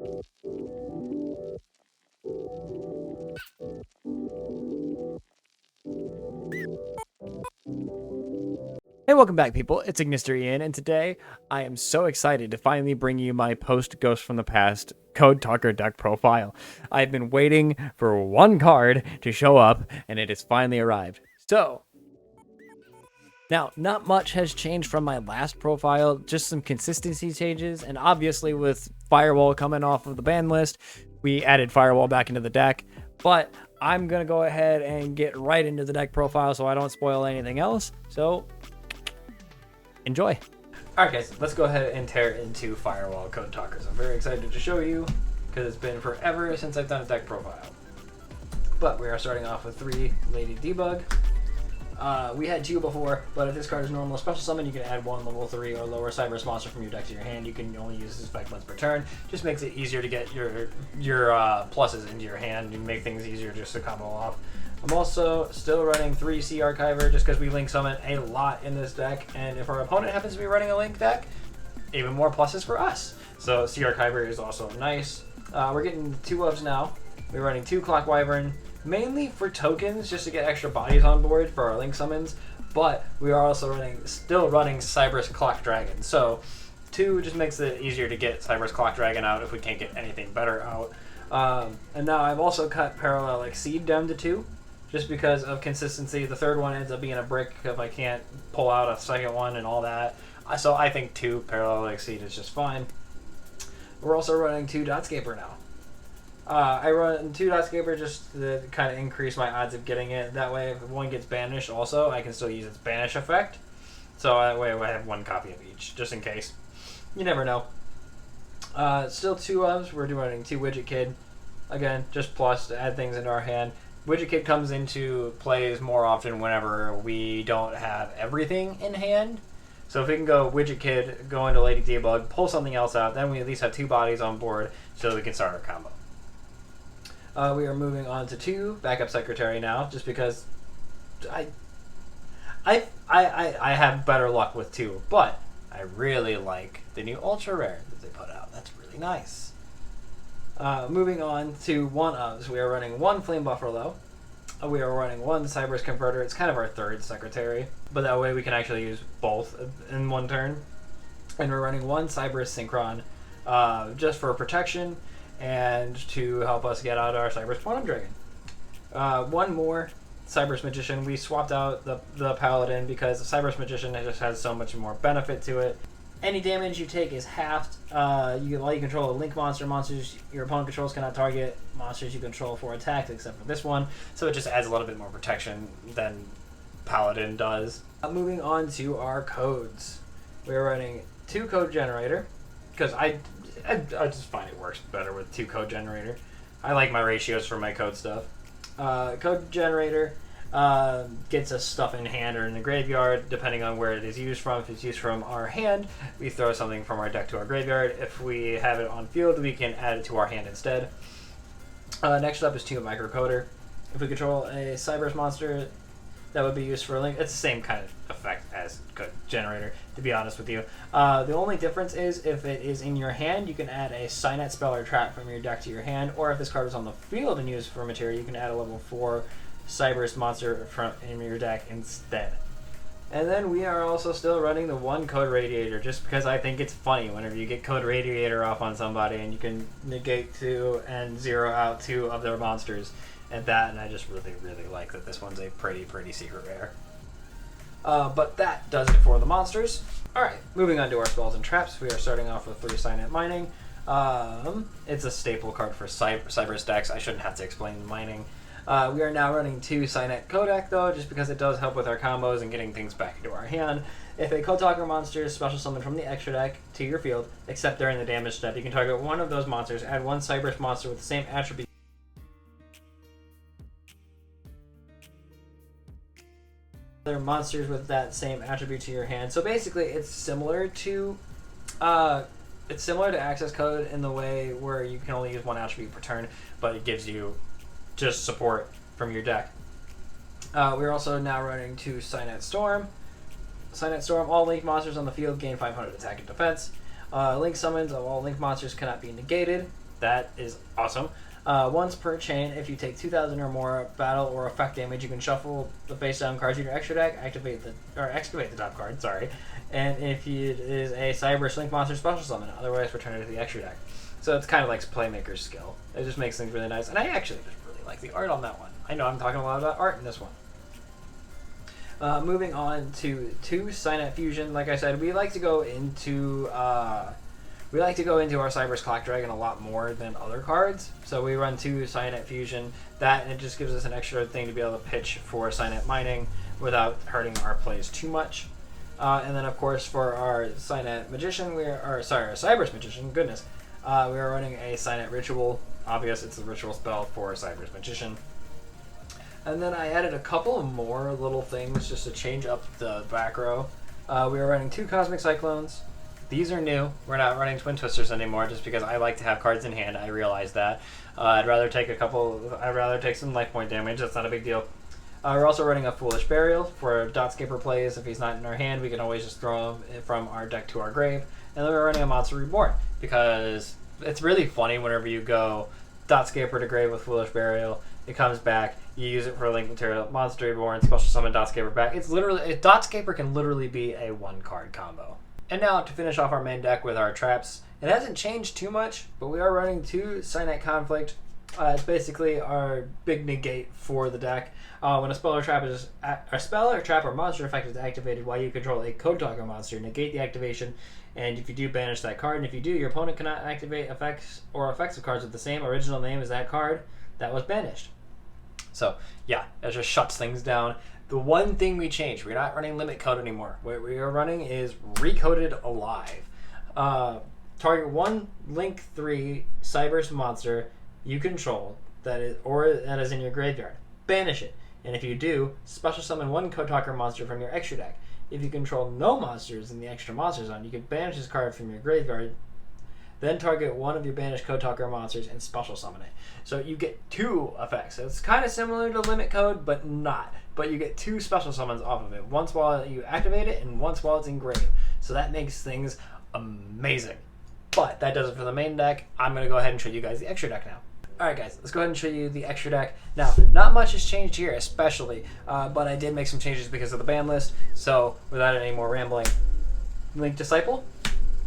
Hey, welcome back, people. It's Ignister Ian, and today I am so excited to finally bring you my post Ghost from the Past Code Talker deck profile. I've been waiting for one card to show up, and it has finally arrived. So, now, not much has changed from my last profile, just some consistency changes, and obviously with Firewall coming off of the ban list, we added Firewall back into the deck, but I'm going to go ahead and get right into the deck profile so I don't spoil anything else. So, enjoy. Alright guys, let's go ahead and tear into Firewall Code Talkers. I'm very excited to show you because it's been forever since I've done a deck profile. But we are starting off with 3 Lady Debug. We had 2 before, but if this card is normal special summon, you can add 1 level 3 or lower Cyberus monster from your deck to your hand. You can only use this effect once per turn. Just makes it easier to get your pluses into your hand and make things easier just to combo off. I'm also still running 3 Sea Archiver just because we link summon a lot in this deck, and if our opponent happens to be running a link deck, even more pluses for us. So Sea Archiver is also nice. We're getting 2 ups now. We're running 2 Clock Wyvern, mainly for tokens, just to get extra bodies on board for our link summons, but we are also still running Cyberus Clock Dragon. So 2 just makes it easier to get Cyberus Clock Dragon out if we can't get anything better out. And now I've also cut Parallel Exceed down to 2. Just because of consistency. The third one ends up being a brick if I can't pull out a second one and all that. So I think 2 Parallel Exceed is just fine. We're also running 2 Dotscaper now. I run 2 Dotscaper just to kind of increase my odds of getting it. That way if one gets banished also, I can still use its banish effect. So that way I have 1 copy of each, just in case. You never know. Still 2 ups. We're running 2 Widget Kid. Again, just plus to add things into our hand. Widget Kid comes into plays more often whenever we don't have everything in hand. So if we can go Widget Kid, go into Lady Debug, pull something else out, then we at least have 2 bodies on board so we can start our combo. We are moving on to 2 Backup Secretary now, just because I have better luck with 2, but I really like the new Ultra Rare that they put out. That's really nice. Moving on to 1-ofs, we are running 1 Flame Buffalo. We are running 1 Cyberus Converter. It's kind of our 3rd secretary, but that way we can actually use both in 1 turn. And we're running 1 Cyberus Synchron just for protection and to help us get out our Cyberus Quantum Dragon. 1 more Cyberus Magician. We swapped out the Paladin because Cyberus Magician just has so much more benefit to it. Any damage you take is halved. You allow you control a link monster. Monsters your opponent controls cannot target monsters you control for attacks except for this one. So it just adds a little bit more protection than Paladin does. Moving on to our codes. We're running 2 Code Generator because I just find it works better with 2 Code Generator. I like my ratios for my code stuff. Code Generator gets us stuff in hand or in the graveyard, depending on where it is used from. If it's used from our hand, we throw something from our deck to our graveyard. If we have it on field, we can add it to our hand instead. Next up is 2 Microcoder. If we control a Cyberus monster that would be used for a link, it's the same kind of effect as Code Generator, to be honest with you. The only difference is if it is in your hand, you can add a Cyanide spell or trap from your deck to your hand, or if this card is on the field and used for material, you can add a level 4 Cyberus monster from in your deck instead. And then we are also still running the 1 Code Radiator, just because I think it's funny whenever you get Code Radiator off on somebody and you can negate 2 and 0 out 2 of their monsters at that, and I just really like that this one's a pretty secret rare. But that does it for the monsters. Alright, moving on to our spells and traps. We are starting off with 3 Cyanide Mining. It's a staple card for Cyberus decks. I shouldn't have to explain mining. We are now running 2 Cyanide Kodak though, just because it does help with our combos and getting things back into our hand. If a Code Talker monster is special summoned from the extra deck to your field, except during the damage step, you can target one of those monsters, add 1 Cyberus monster with the same attribute. Other monsters with that same attribute to your hand. So basically, it's similar to Access Code in the way where you can only use 1 attribute per turn, but it gives you just support from your deck. We're also now running 2 Cyanide Storm. Cyanide Storm, all link monsters on the field gain 500 attack and defense. Link summons of all link monsters cannot be negated. That is awesome. Once per chain, if you take 2,000 or more battle or effect damage, you can shuffle the face down cards in your extra deck, excavate the top card. Sorry, and if it is a Cyber Slink monster, special summon it. Otherwise, return it to the extra deck. So it's kind of like Playmaker's skill. It just makes things really nice, and I actually just really like the art on that one. I know I'm talking a lot about art in this one. Moving on to 2 Cyanide Fusion. Like I said, we like to go into our Cyber's Clock Dragon a lot more than other cards. So we run 2 Cyanide Fusion. And it just gives us an extra thing to be able to pitch for Cyanide Mining without hurting our plays too much. And then, of course, for our Cyanide Magician, our Cyber's Magician, goodness, we are running a Cyanide Ritual. Obvious, it's a ritual spell for Cyber's Magician. And then I added a couple more little things just to change up the back row. We are running 2 Cosmic Cyclones. These are new. We're not running Twin Twisters anymore just because I like to have cards in hand. I realize that. I'd rather take some life point damage. That's not a big deal. We're also running a Foolish Burial for Dotscaper plays. If he's not in our hand, we can always just throw him from our deck to our grave. And then we're running a Monster Reborn because it's really funny whenever you go Dotscaper to grave with Foolish Burial. It comes back. You use it for link material. Monster Reborn, special summon Dotscaper back. Dotscaper can literally be a 1-card combo. And now to finish off our main deck with our traps. It hasn't changed too much, but we are running 2 Cyanide Conflict. It's basically our big negate for the deck. When a spell or trap or monster effect is activated while you control a Code Talker monster, negate the activation, and if you do, banish that card. And if you do, your opponent cannot activate effects or effective cards with the same original name as that card that was banished. So yeah, it just shuts things down. The one thing we changed, we're not running Limit Code anymore. What we are running is Recoded Alive. Target 1 Link 3 Cyber's monster you control that is in your graveyard. Banish it. And if you do, special summon 1 Code Talker monster from your extra deck. If you control no monsters in the extra monster zone, you can banish this card from your graveyard. Then target 1 of your banished Code Talker monsters and special summon it. So you get 2 effects. So it's kind of similar to Limit Code, but not. But you get 2 special summons off of it. Once while you activate it, and once while it's in grave. So that makes things amazing. But that does it for the main deck. I'm going to go ahead and show you guys the extra deck now. Alright guys, let's go ahead and show you the extra deck. Now, not much has changed here, especially, but I did make some changes because of the ban list. So, without any more rambling, Link Disciple,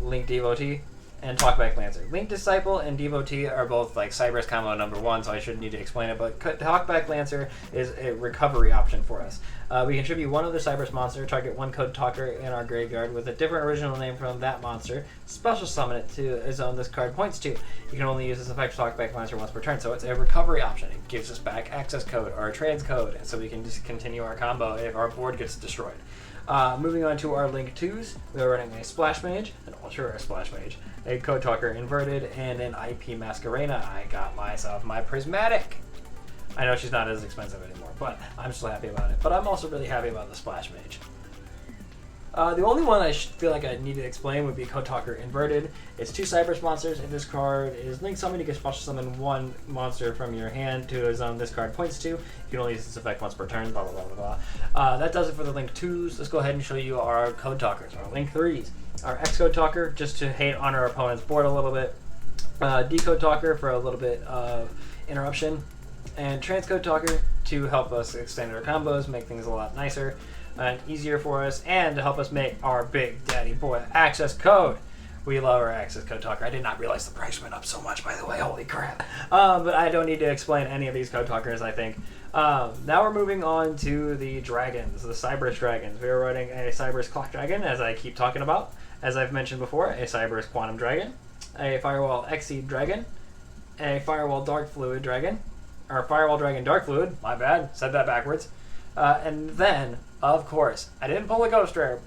Link Devotee, and Talkback Lancer. Link Disciple and Devotee are both like Cyber's combo number 1, so I shouldn't need to explain it, but Talkback Lancer is a recovery option for us. We contribute 1 other Cyber's monster, target 1 Code Talker in our graveyard with a different original name from that monster, special summon it to a zone this card points to. You can only use this effect Talkback Lancer once per turn, so it's a recovery option. It gives us back access code or a trans code, so we can just continue our combo if our board gets destroyed. Moving on to our Link 2s, we are running a Splash Mage, an Ultra Rare Splash Mage, a Code Talker Inverted, and an IP Masquerena. I got myself my Prismatic. I know she's not as expensive anymore, but I'm still happy about it. But I'm also really happy about the Splash Mage. The only one I feel like I need to explain would be Code Talker Inverted. It's 2 Cyber's monsters. If this card is Link Summon, you can special summon 1 monster from your hand to a zone this card points to. You can only use this effect once per turn, blah, blah, blah, blah, blah. That does it for the Link 2s. Let's go ahead and show you our Code Talkers, our Link 3s. Our X-Code Talker, just to hate on our opponent's board a little bit. D-Code Talker for a little bit of interruption. And Transcode Talker to help us extend our combos, make things a lot nicer and easier for us, and to help us make our big daddy boy access code. We love our access code talker. I did not realize the price went up so much, by the way. Holy crap. But I don't need to explain any of these code talkers, I think. Now we're moving on to the dragons, the Cyber's dragons. We are running a Cyber's Clock Dragon, as I keep talking about. As I've mentioned before, a Cyber's Quantum Dragon, a Firewall Exceed Dragon, a Firewall Dark Fluid Dragon, or Firewall Dragon Dark Fluid, my bad, said that backwards. And then, of course, I didn't pull a Ghost Rare,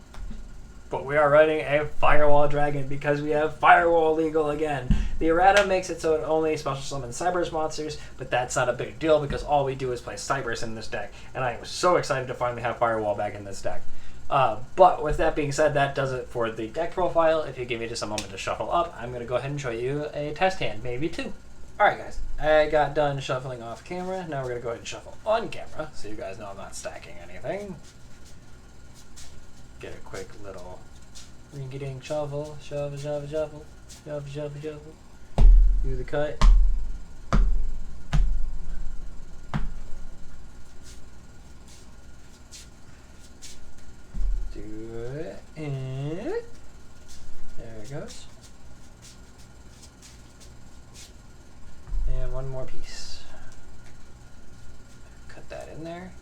but we are running a Firewall Dragon because we have Firewall legal again. The errata makes it so it only special summons Cyber's monsters, but that's not a big deal because all we do is play Cyber's in this deck, and I am so excited to finally have Firewall back in this deck. But with that being said, that does it for the deck profile. If you give me just a moment to shuffle up, I'm going to go ahead and show you a test hand, maybe 2. Alright guys, I got done shuffling off camera. Now we're going to go ahead and shuffle on camera so you guys know I'm not stacking anything. Get a quick little ringy-ding shuffle, shuffle, shuffle, shuffle, shuffle, shuffle, shuffle. Do the cut. Do it. And there it goes. And one more piece. Cut that in there.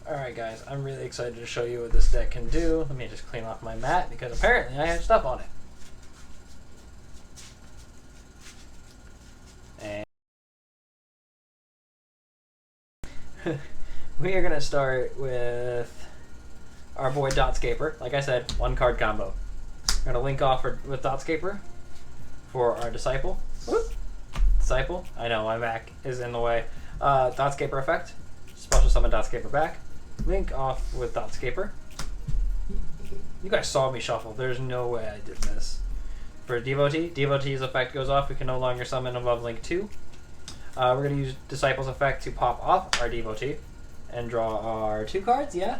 Alright guys, I'm really excited to show you what this deck can do. Let me just clean off my mat because apparently I have stuff on it. And we are going to start with our boy Dotscaper. Like I said, one card combo. We're going to link off with Dotscaper for our Disciple. Whoop. Disciple. I know, my Mac is in the way. Dotscaper effect. Special summon Dotscaper back. Link off with Dotscaper. You guys saw me shuffle. There's no way I did this. For Devotee, Devotee's effect goes off. We can no longer summon above link 2. We're going to use Disciple's effect to pop off our Devotee and draw our 2 cards. Yeah?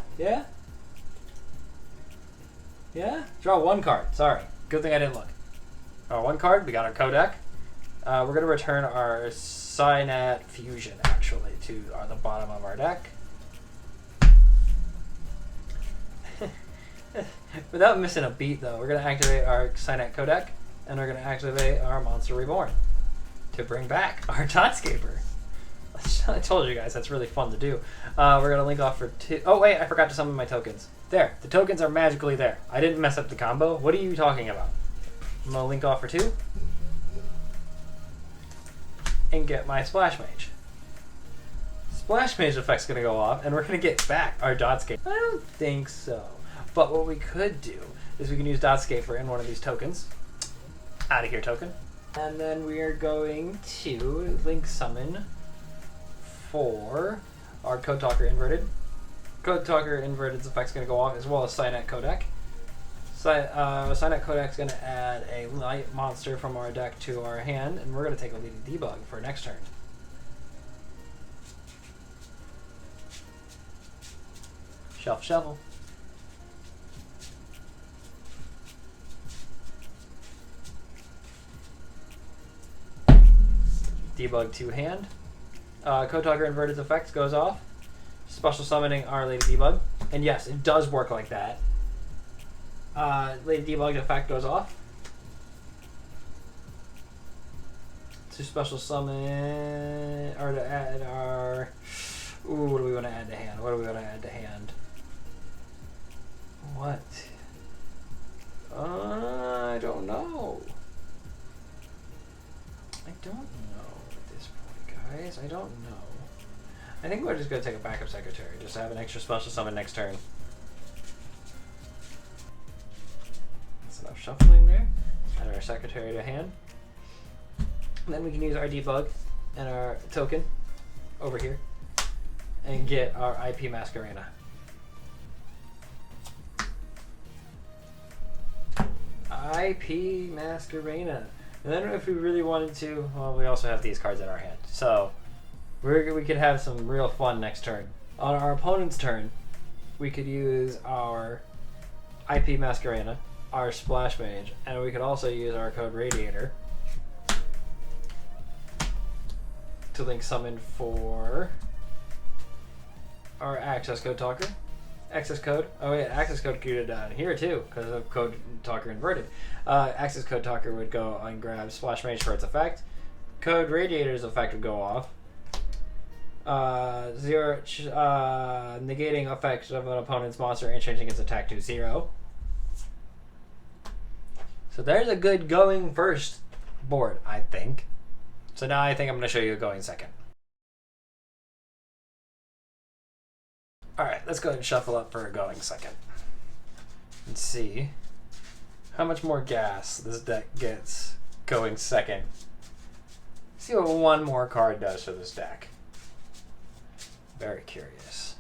Draw 1 card. Sorry. Good thing I didn't look. Draw 1 card. We got our Kodak. We're going to return our Cyanide Fusion, actually, to the bottom of our deck. Without missing a beat, though, we're going to activate our Cyanide Kodak, and we're going to activate our Monster Reborn to bring back our Dotscaper. I told you guys, that's really fun to do. We're going to link off for 2. Oh, wait, I forgot to summon my tokens. There, the tokens are magically there. I didn't mess up the combo. What are you talking about? I'm going to link off for 2. And get my Splash Mage. Splash Mage effect's going to go off, and we're going to get back our Dotscaper. I don't think so. But what we could do is we can use Dotscaper in one of these tokens. Out of here token. And then we are going to link summon for our Code Talker Inverted. Code Talker Inverted's effect's going to go off, as well as Cyanide Kodak. Cyanide Kodak's going to add a light monster from our deck to our hand, and we're going to take a Lady Debug for next turn. Shuffle. Debug to hand. Code Talker Inverted's effect goes off. Special summoning our Lady Debug. And yes, it does work like that. Lady Debug effect goes off. To special summon, or to add our... Ooh, what do we want to add to hand? What? I don't know. At this point, guys. I don't know. I think we're just going to take a backup secretary, just to have an extra special summon next turn. That's enough shuffling there. Add our secretary to hand. And then we can use our debug and our token over here and get our IP Masquerena. IP Masquerena. And then if we really wanted to, well, we also have these cards in our hand. So we could have some real fun next turn. On our opponent's turn, we could use our IP Masquerena, our Splash Mage, and we could also use our Code Radiator to link summon for our Access Code Talker. Access Code. Oh yeah, Access Code could down here too because of Code Talker Inverted. Access Code Talker would go and grab Splash Mage for its effect. Code Radiator's effect would go off. Negating effects of an opponent's monster and changing its attack to 0. So there's a good going first board, I think. So now I think I'm going to show you a going second. Alright, let's go ahead and shuffle up for a going second. And see how much more gas this deck gets going second. See what one more card does for this deck. Very curious.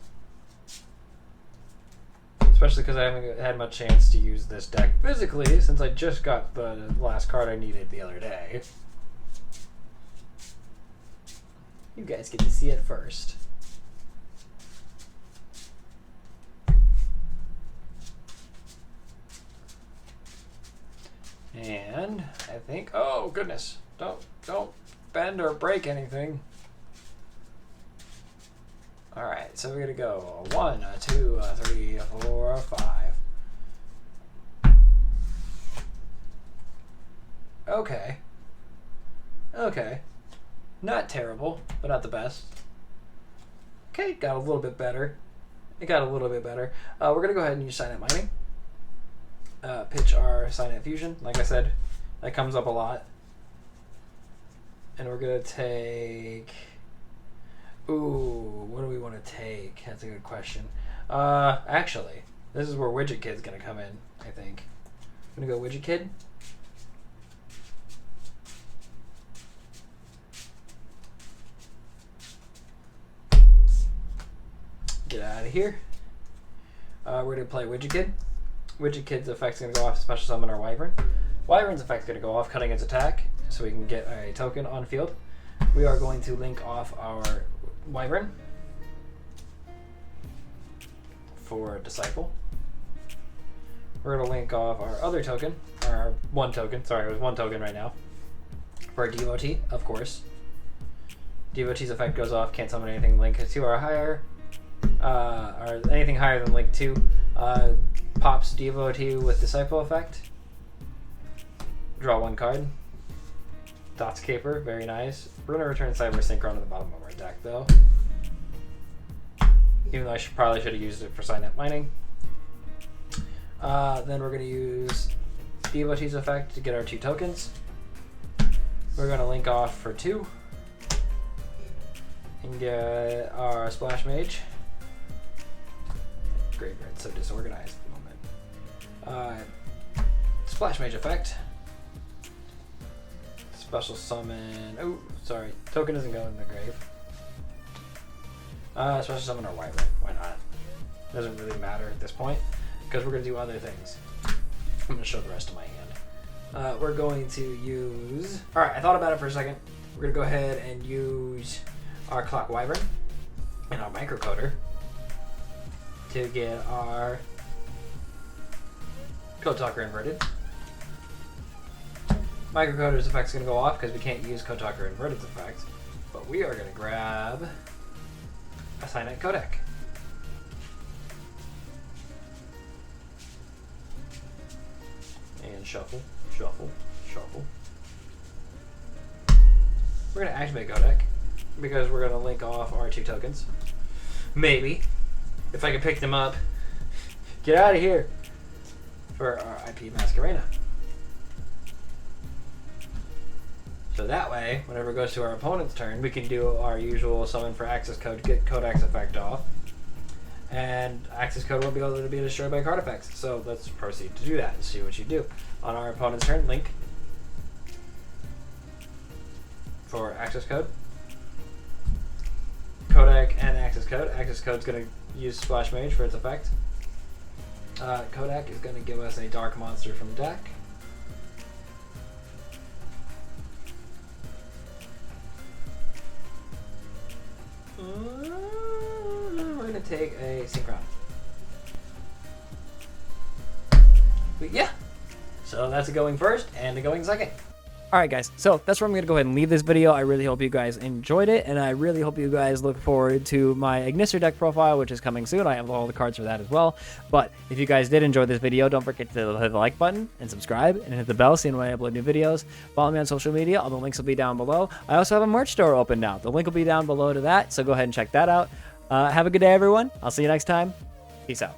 Especially because I haven't had much chance to use this deck physically since I just got the last card I needed the other day. You guys get to see it first. And I think, oh goodness, don't bend or break anything. All right, so we're gonna go 1, 2, 3, 4, 5. Okay. Okay. Not terrible, but not the best. Okay, got a little bit better. It got a little bit better. We're gonna go ahead and use cyanide mining. Pitch our cyanide fusion. Like I said, that comes up a lot. And we're gonna take. Ooh, what do we want to take? That's a good question. Actually, this is where Widget Kid's gonna come in. I think. I'm gonna go Widget Kid. Get out of here. We're going to play Widget Kid. Widget Kid's effect's going to go off special summon our Wyvern. Wyvern's effect's going to go off cutting its attack so we can get a token on field. We are going to link off our Wyvern for Disciple. We're going to link off our other token, our one token, sorry, it was one token right now, for our Devotee, of course. Devotee's effect goes off, can't summon anything linked to our higher. Or anything higher than link 2 pops Devotee with Disciple effect. Draw 1 card. Dots Caper, very nice. We're going to return Cyber Synchron to the bottom of our deck though. Even though I probably should have used it for cyanide mining. Then we're going to use Devotee's effect to get our 2 tokens. We're going to link off for 2. And get our Splash Mage. Graveyard's so disorganized at the moment. Splash Mage effect. Special summon. Oh, sorry. Token doesn't go in the grave. Special summon our Wyvern. Why not? Doesn't really matter at this point because we're going to do other things. I'm going to show the rest of my hand. We're going to use. Alright, I thought about it for a second. We're going to go ahead and use our Clock Wyvern and our Microcoder to get our Code Talker inverted. Microcoder's effect's going to go off because we can't use Code Talker inverted's effect, but we are going to grab a Cyanide Codec. And shuffle, shuffle, shuffle. We're going to activate Codec because we're going to link off our 2 tokens. Maybe. If I can pick them up. Get out of here. For our IP Masquerena. So that way, whenever it goes to our opponent's turn, we can do our usual summon for access code to get Codec's effect off. And access code will be able to be destroyed by card effects. So let's proceed to do that and see what you do. On our opponent's turn, link for access code. Codec and access code. Access code's going to use Splash Mage for its effect. Codec is going to give us a Dark Monster from deck. We're going to take a Synchron. But yeah, so that's a going first and a going second. Alright guys, so that's where I'm going to go ahead and leave this video. I really hope you guys enjoyed it, and I really hope you guys look forward to my Ignister deck profile, which is coming soon. I have all the cards for that as well. But if you guys did enjoy this video, don't forget to hit the like button and subscribe and hit the bell so you know when I upload new videos. Follow me on social media. All the links will be down below. I also have a merch store open now. The link will be down below to that, so go ahead and check that out. Have a good day, everyone. I'll see you next time. Peace out.